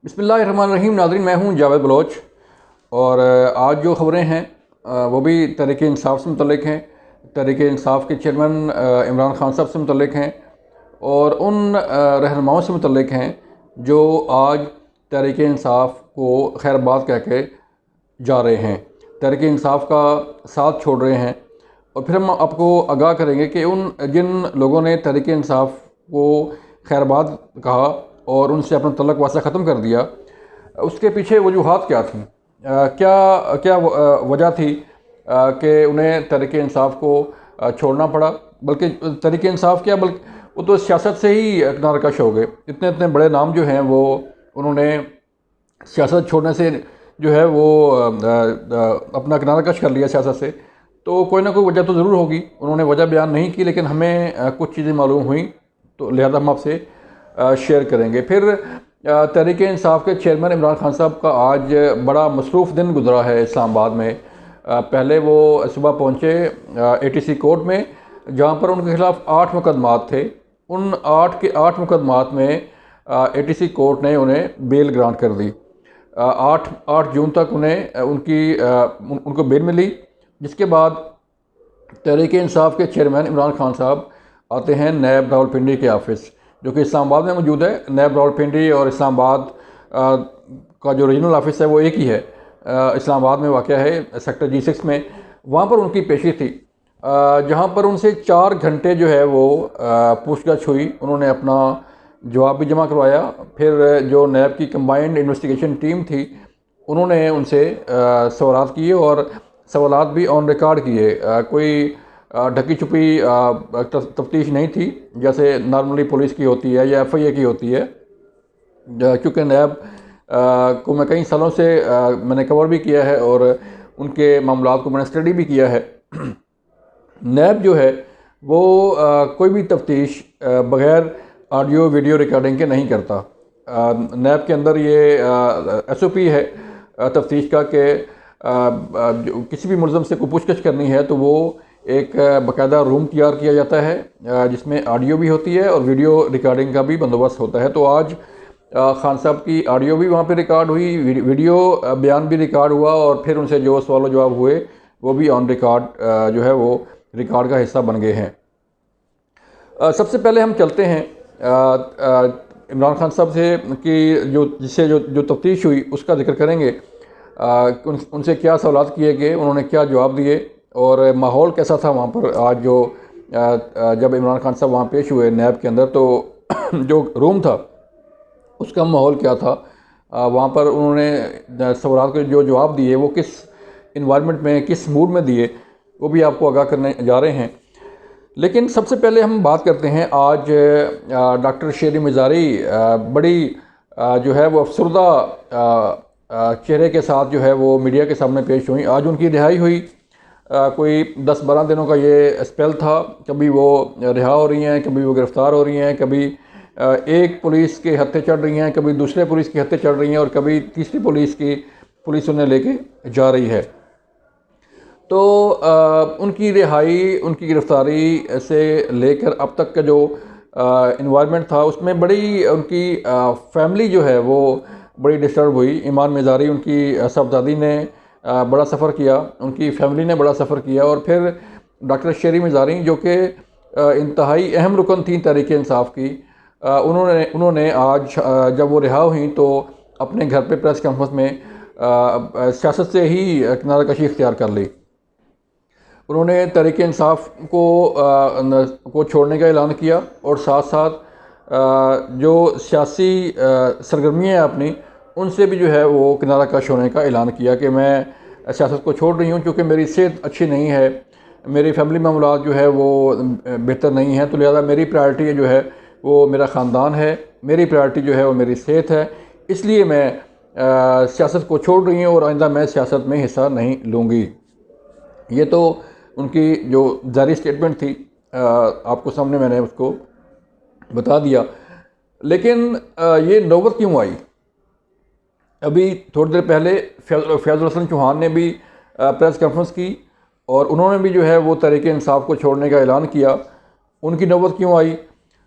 बिस्मिल्लाहिर्रहमानिर्रहीम। नाज़रीन, मैं हूं जावेद बलोच और आज जो ख़बरें हैं वो भी तहरीक-ए-इंसाफ़ से मुतल्लिक़ हैं। तहरीक-ए-इंसाफ़ के चेयरमैन इमरान खान साहब से मुतल्लिक़ हैं और उन रहनुमाओं से मुतल्लिक़ हैं जो आज तहरीक-ए-इंसाफ़ को खैरबाद कह के जा रहे हैं, तहरीक-ए-इंसाफ़ का साथ छोड़ रहे हैं। और फिर हम आपको आगाह करेंगे कि उन जिन लोगों ने तहरीक-ए-इंसाफ़ को खैरबाद कहा और उनसे अपना तल्लुक़ वास्ता ख़त्म कर दिया, उसके पीछे वजूहात क्या थी, क्या क्या वजह थी कि उन्हें तहरीक-ए-इंसाफ़ को छोड़ना पड़ा। बल्कि तहरीक-ए-इंसाफ़ क्या, बल्कि वो तो सियासत से ही किनारकश हो गए। इतने इतने बड़े नाम जो हैं वो उन्होंने सियासत छोड़ने से जो है वो अपना किनारकश कर लिया सियासत से। तो कोई ना कोई वजह तो ज़रूर होगी। उन्होंने वजह बयान नहीं की, लेकिन हमें कुछ चीज़ें मालूम हुई, तो लिहाजा हम आपसे शेयर करेंगे। फिर तहरीक-ए-इंसाफ़ के चेयरमैन इमरान खान साहब का आज बड़ा मसरूफ़ दिन गुजरा है इस्लामाबाद में। पहले वो सुबह पहुँचे ATC कोर्ट में, जहाँ पर उनके ख़िलाफ़ 8 मुकदमात थे। उन 8 के 8 मुकदमात में ATC कोर्ट ने उन्हें बेल ग्रांट कर दी। 8 जून तक उन्हें उनको बेल मिली, जिसके बाद तहरीक-ए-इंसाफ़ के चेयरमैन इमरान खान साहब आते हैं नैब रावलपिंडी के ऑफ़िस, जो कि इस्लामाबाद में मौजूद है। नैब रावलपिंडी और इस्लामाबाद का जो रीजनल ऑफ़िस है वो एक ही है, इस्लामाबाद में वाक़या है, सेक्टर G6 में। वहाँ पर उनकी पेशी थी, जहाँ पर उनसे 4 घंटे जो है वो पूछताछ हुई। उन्होंने अपना जवाब भी जमा करवाया। फिर जो नैब की कंबाइंड इन्वेस्टिगेशन टीम थी, उन्होंने उनसे सवालात किए और सवालात भी ऑन रिकॉर्ड किए। कोई ढकी छुपी तफ्तीश नहीं थी जैसे नॉर्मली पुलिस की होती है या FIA की होती है। क्योंकि नैब को मैं कई सालों से मैंने कवर भी किया है और उनके मामलात को मैंने स्टडी भी किया है। नैब जो है वो कोई भी तफ्तीश बग़ैर ऑडियो वीडियो रिकॉर्डिंग के नहीं करता। नैब के अंदर ये SOP है तफ्तीश का कि किसी भी मुलज़म से कोई पूछताछ करनी है तो वो एक बाकायदा रूम तैयार किया जाता है जिसमें ऑडियो भी होती है और वीडियो रिकॉर्डिंग का भी बंदोबस्त होता है। तो आज खान साहब की ऑडियो भी वहाँ पे रिकॉर्ड हुई, वीडियो बयान भी रिकॉर्ड हुआ और फिर उनसे जो सवाल जवाब हुए वो भी ऑन रिकॉर्ड जो है वो रिकॉर्ड का हिस्सा बन गए हैं। सबसे पहले हम चलते हैं इमरान खान साहब से कि जिससे जो तफ्तीश हुई उसका जिक्र करेंगे। उनसे क्या सवालात किए गए, उन्होंने क्या जवाब दिए और माहौल कैसा था वहाँ पर। आज जब इमरान खान साहब वहाँ पेश हुए नैब के अंदर, तो जो रूम था उसका माहौल क्या था, वहाँ पर उन्होंने सवालात के जो जवाब दिए वो किस इन्वायरमेंट में, किस मूड में दिए, वो भी आपको आगाह करने जा रहे हैं। लेकिन सबसे पहले हम बात करते हैं आज डॉक्टर शेरी मज़ारी बड़ी जो है वो अफसरदा चेहरे के साथ जो है वो मीडिया के सामने पेश हुई। आज उनकी रिहाई हुई। कोई 10-12 दिनों का ये स्पेल था, कभी वो रिहा हो रही हैं, कभी वो गिरफ़्तार हो रही हैं, कभी एक पुलिस के हत्थे चढ़ रही हैं, कभी दूसरे पुलिस की हत्थे चढ़ रही हैं और कभी तीसरी पुलिस उन्हें लेके जा रही है। तो उनकी रिहाई, उनकी गिरफ़्तारी से लेकर अब तक का जो इन्वायरमेंट था उसमें बड़ी उनकी फैमिली जो है वो बड़ी डिस्टर्ब हुई। ईमान मज़ारी, उनकी साहबजादी ने बड़ा सफ़र किया, उनकी फैमिली ने बड़ा सफ़र किया और फिर डॉक्टर शेरी मज़ारी जो कि इंतहाई अहम रुकन थी तहरीक-ए-इंसाफ़ की, उन्होंने आज जब वो रिहा हुई तो अपने घर पे प्रेस कॉन्फ्रेंस में सियासत से ही किनाराकशी इख्तियार कर ली। उन्होंने तहरीक-ए-इंसाफ़ को छोड़ने का ऐलान किया और साथ साथ जो सियासी सरगर्मियाँ हैं अपनी, उनसे भी जो है वो किनाराकश होने का ऐलान किया कि मैं सियासत को छोड़ रही हूँ क्योंकि मेरी सेहत अच्छी नहीं है, मेरी फैमिली मामलात जो है वो बेहतर नहीं है, तो लिहाजा मेरी प्रायोरिटी जो है वो मेरा ख़ानदान है, मेरी प्रायोरिटी जो है वो मेरी सेहत है, इसलिए मैं सियासत को छोड़ रही हूँ और आइंदा मैं सियासत में हिस्सा नहीं लूँगी। ये तो उनकी जो जारी स्टेटमेंट थी, आपको सामने मैंने उसको बता दिया। लेकिन ये नौबत क्यों आई? अभी थोड़ी देर पहले फैज़ुल हसन चौहान ने भी प्रेस कॉन्फ्रेंस की और उन्होंने भी जो है वो तहरीक-ए-इंसाफ़ को छोड़ने का ऐलान किया। उनकी नौबत क्यों आई?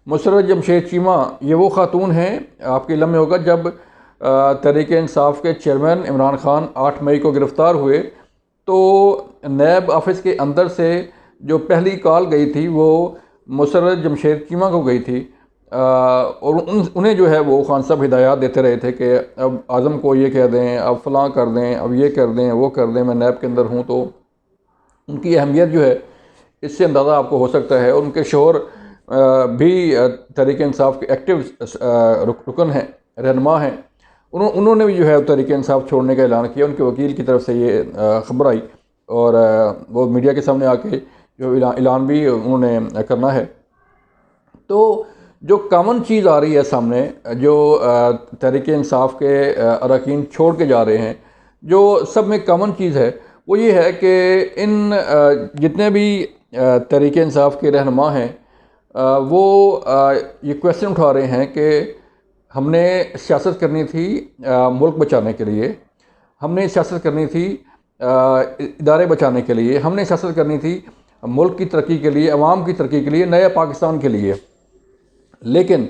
मुसर्रत जमशेद चीमा ये वो ख़ातून हैं, आपके इल्म में होगा, जब तहरीक इंसाफ के चेयरमैन इमरान खान 8 मई को गिरफ़्तार हुए तो नैब ऑफिस के अंदर से जो पहली कॉल गई थी वो मुसर्रत जमशेद चीमा को गई थी। और उन्हें जो है वो खान साहब हिदायत देते रहे थे कि अब आज़म को ये कह दें, अब फ़लाँ कर दें, अब ये कर दें, वो कर दें, मैं नैब के अंदर हूँ। तो उनकी अहमियत जो है इससे अंदाज़ा आपको हो सकता है। और उनके शोहर भी तहरीक इंसाफ के एक्टिव रुकन हैं, रहनुमा हैं। उन्होंने भी जो है तहरीक इंसाफ छोड़ने का ऐलान किया। उनके वकील की तरफ से ये ख़बर आई और वो मीडिया के सामने आके जो ऐलान भी उन्होंने करना है। तो जो कॉमन चीज़ आ रही है सामने, जो तहरीक इंसाफ के अरकान छोड़ के जा रहे हैं, जो सब में कॉमन चीज़ है वो ये है कि इन जितने भी तहरीक इंसाफ के रहनुमा हैं वो ये क्वेश्चन उठा रहे हैं कि हमने सियासत करनी थी मुल्क बचाने के लिए, हमने सियासत करनी थी इदारे बचाने के लिए, हमने सियासत करनी थी मुल्क की तरक्की के लिए, अवाम की तरक्की के लिए, नए पाकिस्तान के लिए। लेकिन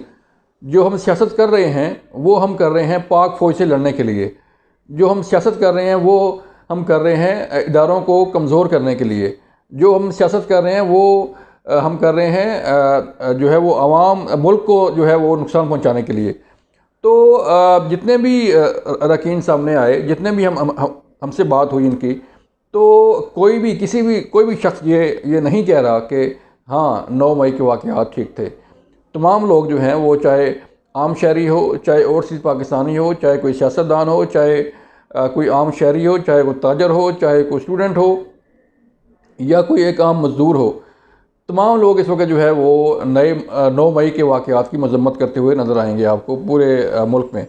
जो हम सियासत कर रहे हैं वो हम कर रहे हैं पाक फ़ौज से लड़ने के लिए। जो हम सियासत कर रहे हैं वो हम कर रहे हैं इदारों को कमज़ोर करने के लिए। जो हम सियासत कर रहे हैं वो हम कर रहे हैं जो है वो अवाम मुल्क को जो है वो नुकसान पहुंचाने के लिए। तो जितने भी अरकान सामने आए, जितने भी हमसे बात हुई इनकी, तो कोई भी शख्स ये नहीं कह रहा कि हाँ 9 मई के वाक़यात ठीक थे। तमाम लोग जो हैं वो चाहे आम शहरी हो, चाहे ओवरसीज़ पाकिस्तानी हो, चाहे कोई सियासतदान हो, चाहे कोई आम शहरी हो, चाहे कोई ताजर हो, चाहे कोई स्टूडेंट हो या कोई एक आम मज़दूर हो, तमाम लोग इस वक्त जो है वो 9 मई के वाक़यात की मजम्मत करते हुए नज़र आएंगे आपको पूरे मुल्क में।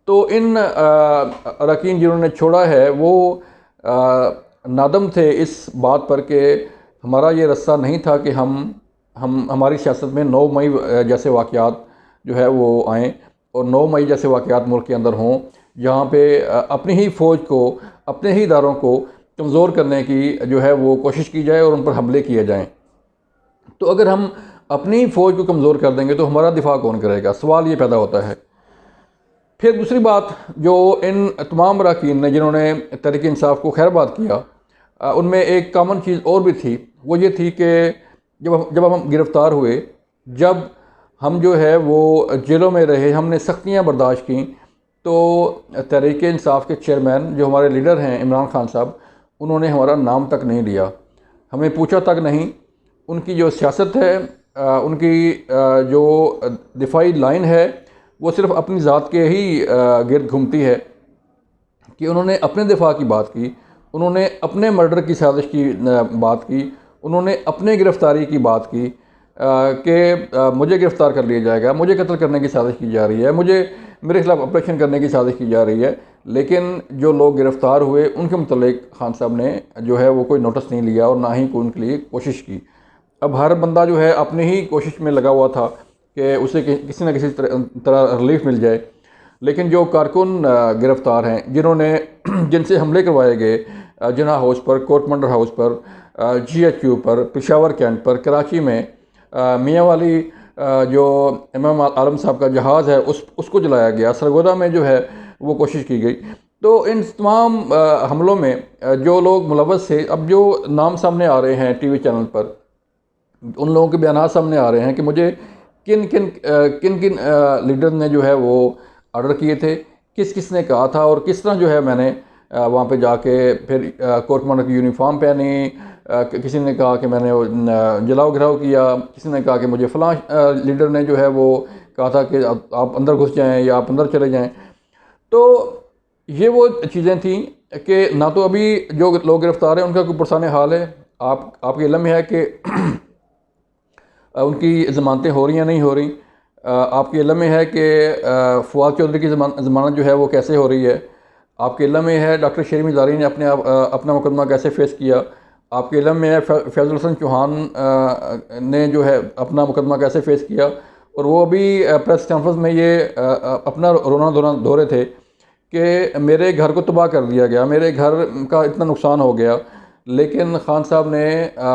तो इन अरकान जिन्होंने छोड़ा है वो नादम थे इस बात पर कि हमारा ये रास्ता नहीं था कि हम हमारी सियासत में 9 मई जैसे वाक़यात जो है वो आएँ और 9 मई जैसे वाक़यात मुल्क के अंदर हों, जहाँ पे अपनी ही फ़ौज को, अपने ही इदारों को कमज़ोर करने की जो है वो कोशिश की जाए और उन पर हमले किए जाएँ। तो अगर हम अपनी फ़ौज को कमज़ोर कर देंगे तो हमारा दिफा कौन करेगा? सवाल ये पैदा होता है। फिर दूसरी बात जो इन तमाम अरकान ने जिन्होंने तहरीक इंसाफ को खैरबाद किया, उनमें एक कॉमन चीज़ और भी थी। वो ये थी कि जब हम गिरफ़्तार हुए, जब हम जो है वो जेलों में रहे, हमने सख्तियाँ बर्दाश्त की, तो तहरीक इंसाफ के चेयरमैन जो हमारे लीडर हैं इमरान खान साहब, उन्होंने हमारा नाम तक नहीं लिया, हमें पूछा तक नहीं। उनकी जो सियासत है, उनकी जो दिफाई लाइन है, वो सिर्फ़ अपनी ज़ात के ही गिर्द घूमती है कि उन्होंने अपने दिफा की बात की, उन्होंने अपने मर्डर की साजिश की बात की, उन्होंने अपने गिरफ़्तारी की बात की कि मुझे गिरफ़्तार कर लिया जाएगा, मुझे कत्ल करने की साजिश की जा रही है, मेरे ख़िलाफ़ ऑपरेशन करने की साजिश की जा रही है। लेकिन जो लोग गिरफ़्तार हुए उनके मुतल्लिक़ खान साहब ने जो है वो कोई नोटिस नहीं लिया और ना ही कोई उनके लिए कोशिश की। अब हर बंदा जो है अपनी ही कोशिश में लगा हुआ था कि उसे किसी न किसी तरह रिलीफ मिल जाए। लेकिन जो कारकुन गिरफ़्तार हैं, जिनसे हमले करवाए गए जिन्ना हाउस पर, कोर्टमंडल हाउस पर, GHQ पर, पेशावर कैंट पर, कराची में मियाँ वाली जो इमाम आलम साहब का जहाज़ है उसको जलाया गया, सरगोदा में जो है वो कोशिश की गई। तो इन तमाम हमलों में जो लोग मुलव्वस थे, अब जो नाम सामने आ रहे हैं टीवी चैनल पर, उन लोगों के बयान सामने आ रहे हैं कि मुझे किन किन लीडर ने जो है वो ऑर्डर किए थे, किस ने कहा था और किस तरह जो है मैंने वहाँ पे जाके फिर कोर्टमंडल की यूनिफॉर्म पहनी। किसी ने कहा कि मैंने जलाओ घिराव किया, किसी ने कहा कि मुझे फ़लाँ लीडर ने जो है वो कहा था कि आप अंदर घुस जाएं या आप अंदर चले जाएं। तो ये वो चीज़ें थी कि ना तो अभी जो लोग गिरफ़्तार हैं उनका कोई पुरसाने हाल है, आपके इल्म में है कि उनकी ज़मानतें हो रही हैं नहीं हो रही। आपके इल्म में है कि फवाद चौधरी की ज़मानत जो है वो कैसे हो रही है। आपके इल्म में है डॉक्टर शरीफ ज़ारी ने अपना मुकदमा कैसे फ़ेस किया। आपके इल्म में है फैज़ल हसन चौहान ने जो है अपना मुकदमा कैसे फ़ेस किया। और वो अभी प्रेस कॉन्फ्रेंस में ये अपना रोना धोना धो रहे थे कि मेरे घर को तबाह कर दिया गया, मेरे घर का इतना नुकसान हो गया, लेकिन खान साहब ने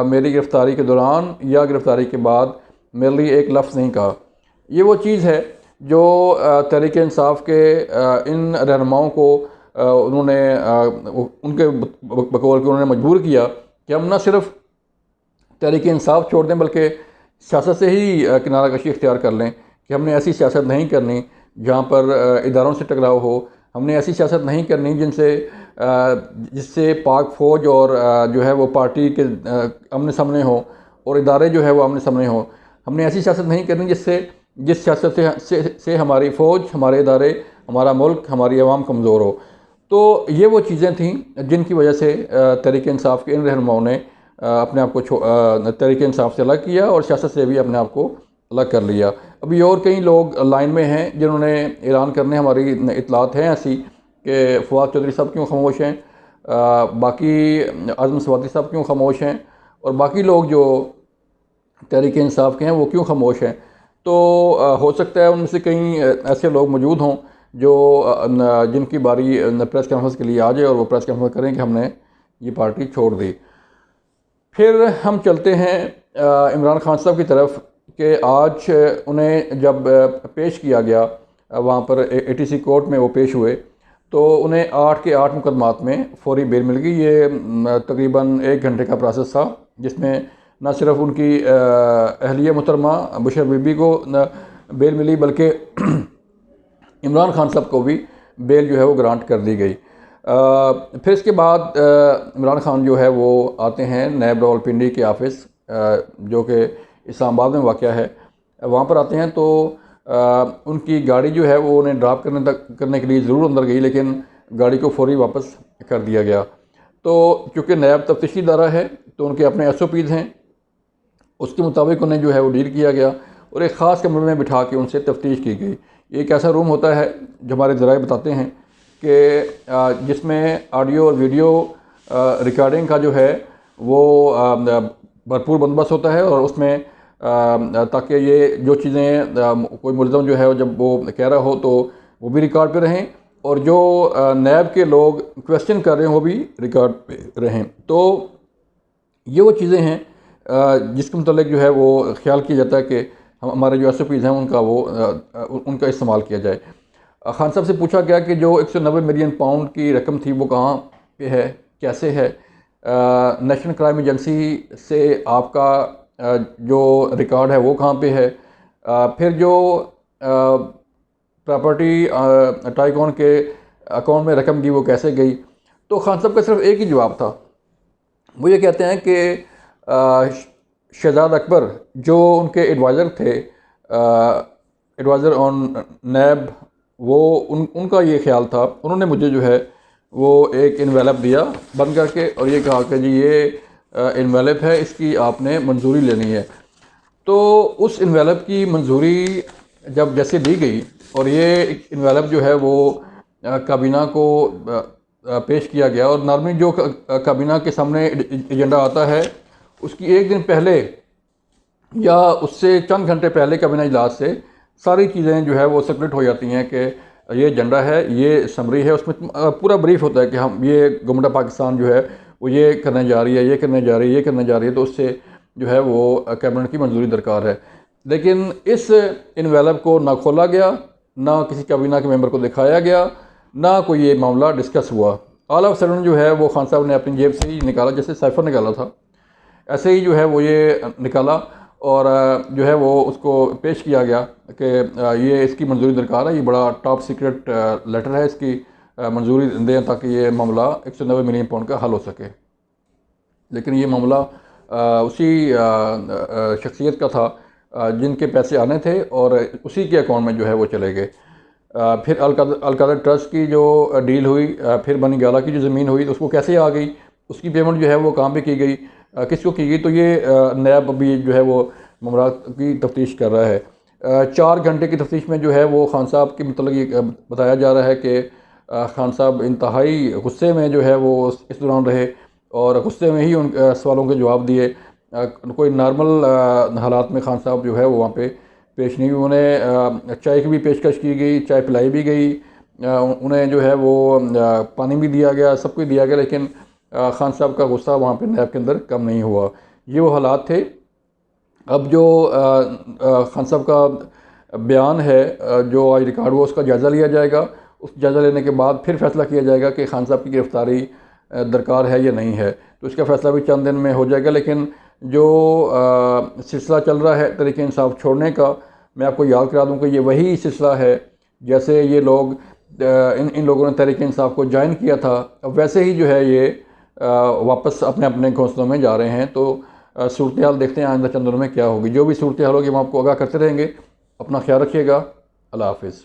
मेरी गिरफ़्तारी के दौरान या गिरफ़्तारी के बाद मेरे लिए एक लफ्ज़ नहीं कहा। ये वो चीज़ है जो तहरीक इंसाफ के इन रहनुमाओं को उन्होंने उनके बकौल के उन्होंने मजबूर किया कि हम न सिर्फ तहरीक इंसाफ छोड़ दें बल्कि सियासत से ही किनारा कशी इख्तियार कर लें कि हमने ऐसी सियासत नहीं करनी जहाँ पर इदारों से टकराव हो। हमने ऐसी सियासत नहीं करनी जिससे पाक फ़ौज और जो है वो पार्टी के आमने सामने हो और इदारे जो है वो आमने सामने हो। हमने ऐसी सियासत नहीं करनी जिस सियासत से हमारी फ़ौज, हमारे इदारे, हमारा मुल्क, हमारी आवाम कमज़ोर हो। तो ये वो चीज़ें थीं जिनकी वजह से तहरीक इंसाफ के इन रहनुमाओं ने अपने आप को तहरीक इंसाफ से अलग किया और सियासत से भी अपने आप को अलग कर लिया। अभी और कई लोग लाइन में हैं जिन्होंने ऐलान करने, हमारी इतलात हैं ऐसी कि फवाद चौधरी साहब क्यों खामोश हैं, बाकी आज़म स्वाति साहब क्यों खामोश हैं और बाकी लोग जो तहरीक इंसाफ के हैं वो क्यों खामोश हैं। तो हो सकता है उनमें से कई ऐसे लोग मौजूद हों जो जिनकी बारी प्रेस कॉन्फ्रेंस के लिए आ जाए और वो प्रेस कॉन्फ्रेंस करें कि हमने ये पार्टी छोड़ दी। फिर हम चलते हैं इमरान खान साहब की तरफ कि आज उन्हें जब पेश किया गया वहाँ पर ATC कोर्ट में वो पेश हुए तो उन्हें 8 के 8 मुकदमात में फौरी बेल मिल गई। ये तकरीबन 1 घंटे का प्रोसेस था जिसमें न सिर्फ उनकी अहलिया मुहतरमा बुशर बीबी को बेल मिली बल्कि इमरान खान साहब को भी बेल जो है वो ग्रांट कर दी गई। फिर इसके बाद इमरान खान जो है वो आते हैं नायब रावलपिंडी के ऑफ़िस जो कि इस्लामाबाद में वाक़या है, वहाँ पर आते हैं तो उनकी गाड़ी जो है वो उन्हें ड्रॉप करने के लिए ज़रूर अंदर गई लेकिन गाड़ी को फौरी वापस कर दिया गया। तो चूँकि नायब तफ्तीशी इदारा है तो उनके अपने SOPs हैं, उसके मुताबिक उन्हें जो है वो डील किया गया और एक ख़ास कमरे में बिठा के उनसे तफ्तीश की गई। एक ऐसा रूम होता है जो हमारे ज़राए बताते हैं कि जिसमें ऑडियो और वीडियो रिकॉर्डिंग का जो है वो भरपूर बंदोबस्त होता है और उसमें ताकि ये जो चीज़ें कोई मुलज़म जो है जब वो कह रहा हो तो वो भी रिकॉर्ड पे रहें और जो नैब के लोग क्वेश्चन कर रहे हैं वो भी रिकॉर्ड पे रहें। तो ये वो चीज़ें हैं जिसके मुतालिक जो है वो ख्याल किया जाता है कि हमारे जो SOPs हैं उनका इस्तेमाल किया जाए। खान साहब से पूछा गया कि जो 190 मिलियन पाउंड की रकम थी वो कहाँ पे है, कैसे है, नेशनल क्राइम एजेंसी से आपका जो रिकॉर्ड है वो कहाँ पे है, फिर जो प्रॉपर्टी टाइकॉन के अकाउंट में रकम की वो कैसे गई। तो खान साहब का सिर्फ एक ही जवाब था, वो ये कहते हैं कि शहजाद अकबर जो उनके एडवाइज़र थे, एडवाइज़र ऑन नैब, वो उनका ये ख्याल था, उन्होंने मुझे जो है वो एक इन्वेलप दिया बंद करके और ये कहा कि जी ये इन्वेलप है, इसकी आपने मंजूरी लेनी है। तो उस इन्वेलप की मंजूरी जब जैसे दी गई और ये इन्वेलप जो है वो काबीना को पेश किया गया और नॉर्मली जो काबीना के सामने एजेंडा आता है उसकी एक दिन पहले या उससे चंद घंटे पहले काबीना इजलास से सारी चीज़ें जो है वो सर्कुलेट हो जाती हैं कि ये एजेंडा है, ये समरी है, उसमें पूरा ब्रीफ होता है कि हम ये गवर्नमेंट ऑफ पाकिस्तान जो है वो ये करने जा रही है, ये करने जा रही है, ये करने जा रही है, तो उससे जो है वो कैबिनेट की मंजूरी दरकार है। लेकिन इस इन्वेलप को ना खोला गया, ना किसी काबीना के मेंबर को दिखाया गया, ना कोई ये मामला डिस्कस हुआ। ऑल ऑफ सडन जो है वो खान साहब ने अपनी जेब से ही निकाला, जैसे साइफर निकाला था ऐसे ही जो है वो ये निकाला और जो है वो उसको पेश किया गया कि ये इसकी मंजूरी दरकार है, ये बड़ा टॉप सीक्रेट लेटर है, इसकी मंजूरी दें ताकि ये मामला 190 मिलियन पाउंड का हल हो सके। लेकिन ये मामला उसी शख्सियत का था जिनके पैसे आने थे और उसी के अकाउंट में जो है वो चले गए। फिर अलकादर ट्रस्ट की जो डील हुई, फिर बनी गाला की जो ज़मीन हुई तो उसको कैसे आ गई, उसकी पेमेंट जो है वो कहाँ पे की गई, किसको की गई, तो ये नैब अभी जो है वो मामला की तफ्तीश कर रहा है। 4 घंटे की तफ्तीश में जो है वो खान साहब के मतलब ये बताया जा रहा है कि खान साहब इंतहाई गुस्से में जो है वो इस दौरान रहे और गुस्से में ही उन सवालों के जवाब दिए। कोई नॉर्मल हालात में खान साहब जो है वो वहाँ पे पेश नहीं हुए। उन्हें चाय की भी पेशकश की गई, चाय पिलाई भी गई, उन्हें जो है वो पानी भी दिया गया, सब कुछ दिया गया, लेकिन खान साहब का गुस्सा वहाँ पे नैब के अंदर कम नहीं हुआ। ये वो हालात थे। अब जो खान साहब का बयान है जो आज रिकॉर्ड हुआ उसका जायज़ा लिया जाएगा। उस जायज़ा लेने के बाद फिर फैसला किया जाएगा कि खान साहब की गिरफ़्तारी दरकार है या नहीं है। तो इसका फ़ैसला भी चंद दिन में हो जाएगा। लेकिन जो सिलसिला चल रहा है तहरीक इंसाफ छोड़ने का, मैं आपको याद करा दूं कि ये वही सिलसिला है जैसे ये लोग इन लोगों ने तहरीक इंसाफ को ज्वाइन किया था, अब वैसे ही जो है ये वापस अपने अपने घोंसलों में जा रहे हैं। तो सूरत हाल देखते हैं आइंदा चंद दिनों में क्या होगी। जो भी सूरत हाल होगी हम आपको आगाह करते रहेंगे। अपना ख्याल रखिएगा। अल्लाह हाफिज़।